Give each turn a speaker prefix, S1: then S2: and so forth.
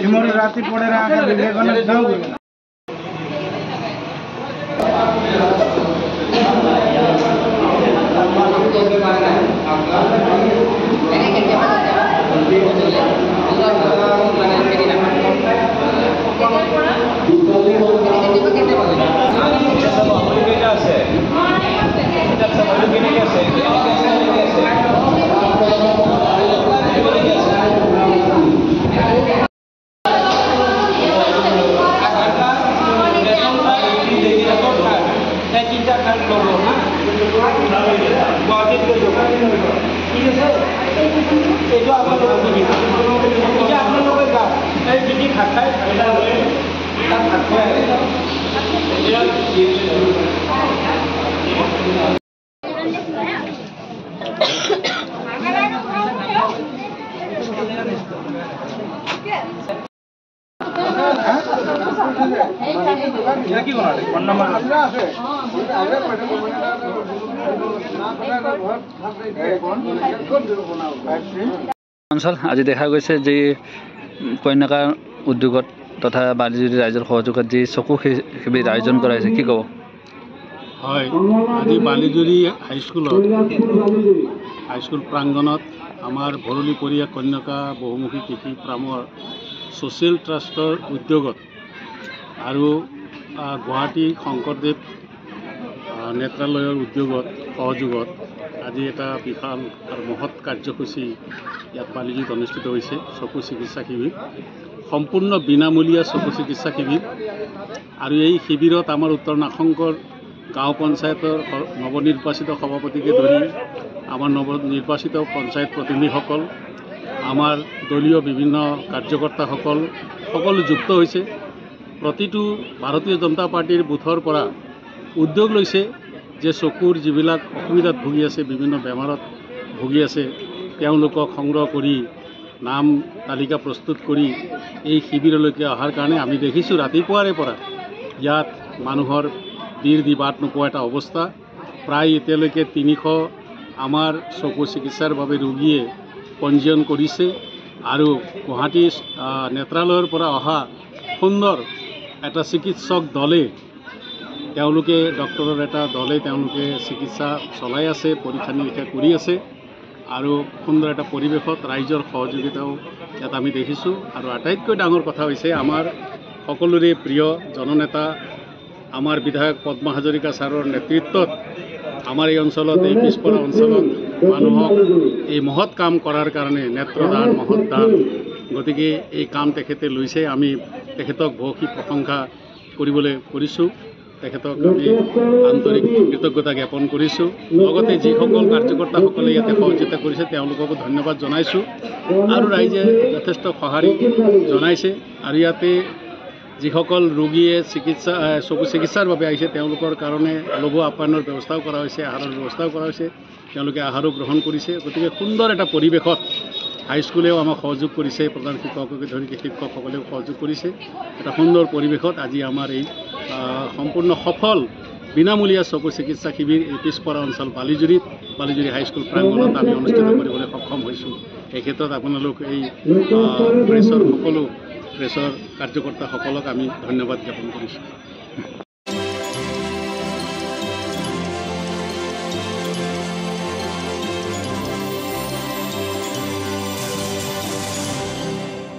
S1: इमोर राती पड़े आगे विवेकानंद जाओ
S2: অঞ্চল আজি দেখা গৈছে যে কন্যাকা উদ্যোগত তথা বালিজুৰি ৰাইজৰ সহযোগত যি চকু শিবিৰ আয়োজন কৰা হৈছে কি ক'ব?
S3: হয়, আজি বালিজুৰি হাইস্কুল প্ৰাংগণত আমাৰ ভৰলীপৰীয়া কন্যাকা বহুমুখী কৃষি ফাৰ্মৰ ছ'চিয়েল ট্ৰাষ্টৰ উদ্যোগত আৰু গুৱাহাটী শংকৰদেৱ নেত্ৰালয়ৰ উদ্যোগত সহযোগত আজি এটা বিশাল আৰু মহৎ কাৰ্যসূচী ইয়াত বালিজুৰিত অনুষ্ঠিত হৈছে। চকু চিকিৎসা শিবিৰ, সম্পূৰ্ণ বিনামূলীয়া চকু চিকিৎসা শিবিৰ। আৰু এই শিবিৰত আমাৰ উত্তৰ নাগশংকৰ গাঁও পঞ্চায়তৰ নৱনিৰ্বাচিত সভাপতিকে ধৰি আমাৰ নৱনিৰ্বাচিত পঞ্চায়ত প্ৰতিনিধিসকল, আমাৰ দলীয় বিভিন্ন কাৰ্যকৰ্তাসকল সকলো যুক্ত হৈছে। প্ৰতিটো ভাৰতীয় জনতা পাৰ্টিৰ বুথৰ পৰা উদ্যোগ লৈছে যে চকুৰ যিবিলাক অসুবিধাত ভুগি আছে, বিভিন্ন বেমাৰত ভুগি আছে, তেওঁলোকক সংগ্ৰহ কৰি নাম তালিকা প্ৰস্তুত কৰি এই শিবিৰলৈকে অহাৰ কাৰণে আমি দেখিছোঁ ৰাতিপুৱাৰে পৰা ইয়াত মানুহৰ ভিৰ দি বাট নোপোৱা এটা অৱস্থা। প্ৰায় এতিয়ালৈকে 300 আমাৰ চকু চিকিৎসাৰ বাবে ৰোগীয়ে পঞ্জীয়ন কৰিছে আৰু গুৱাহাটী নেত্ৰালয়ৰ পৰা অহা সুন্দৰ এটা চিকিৎসক দলে তেওঁলোকে ডক্টৰৰ এটা দলে তেওঁলোকে চিকিৎসা চলাই আছে, পৰীক্ষা নিৰীক্ষা কৰি আছে আৰু সুন্দৰ এটা পৰিৱেশত ৰাইজৰ সহযোগিতাও ইয়াত আমি দেখিছোঁ। আৰু আটাইতকৈ ডাঙৰ কথা হৈছে আমাৰ সকলোৰে প্ৰিয় জননেতা আমাৰ বিধায়ক পদ্মা হাজৰিকা ছাৰৰ নেতৃত্বত আমাৰ এই অঞ্চলত, এই পিছপৰা অঞ্চলত মানুহক এই মহৎ কাম কৰাৰ কাৰণে নেত্ৰদান, মহৎ দান, গতিকে এই কাম তেখেতে লৈছে। আমি তেখেতক বহুখিনি প্ৰশংসা কৰিছোঁ। তেখেতক আমি আন্তৰিক কৃতজ্ঞতা জ্ঞাপন কৰিছোঁ। লগতে যিসকল কাৰ্যকৰ্তাসকলে ইয়াতে সহযোগিতা কৰিছে তেওঁলোককো ধন্যবাদ জনাইছোঁ। আৰু ৰাইজে যথেষ্ট সঁহাৰি জনাইছে। আৰু ইয়াতে যিসকল ৰোগীয়ে চকু চিকিৎসাৰ বাবে আহিছে তেওঁলোকৰ কাৰণে লঘু আপ্যায়নৰ ব্যৱস্থাও কৰা হৈছে, আহাৰৰ ব্যৱস্থাও কৰা হৈছে, তেওঁলোকে আহাৰো গ্ৰহণ কৰিছে। গতিকে সুন্দৰ এটা পৰিৱেশত হাইস্কুলেও আমাক সহযোগ কৰিছে, প্ৰধান শিক্ষককে ধৰি শিক্ষকসকলেও সহযোগ কৰিছে। এটা সুন্দৰ পৰিৱেশত আজি আমাৰ এই সম্পূৰ্ণ সফল বিনামূলীয়া চকু চিকিৎসা শিবিৰ এই পিছপৰা অঞ্চল বালিজুৰি হাইস্কুল প্ৰাংগণত আমি অনুষ্ঠিত কৰিবলৈ সক্ষম হৈছোঁ। এই ক্ষেত্ৰত আপোনালোক এই প্ৰেছৰ কাৰ্যকৰ্তাসকলক আমি ধন্যবাদ জ্ঞাপন কৰিছোঁ।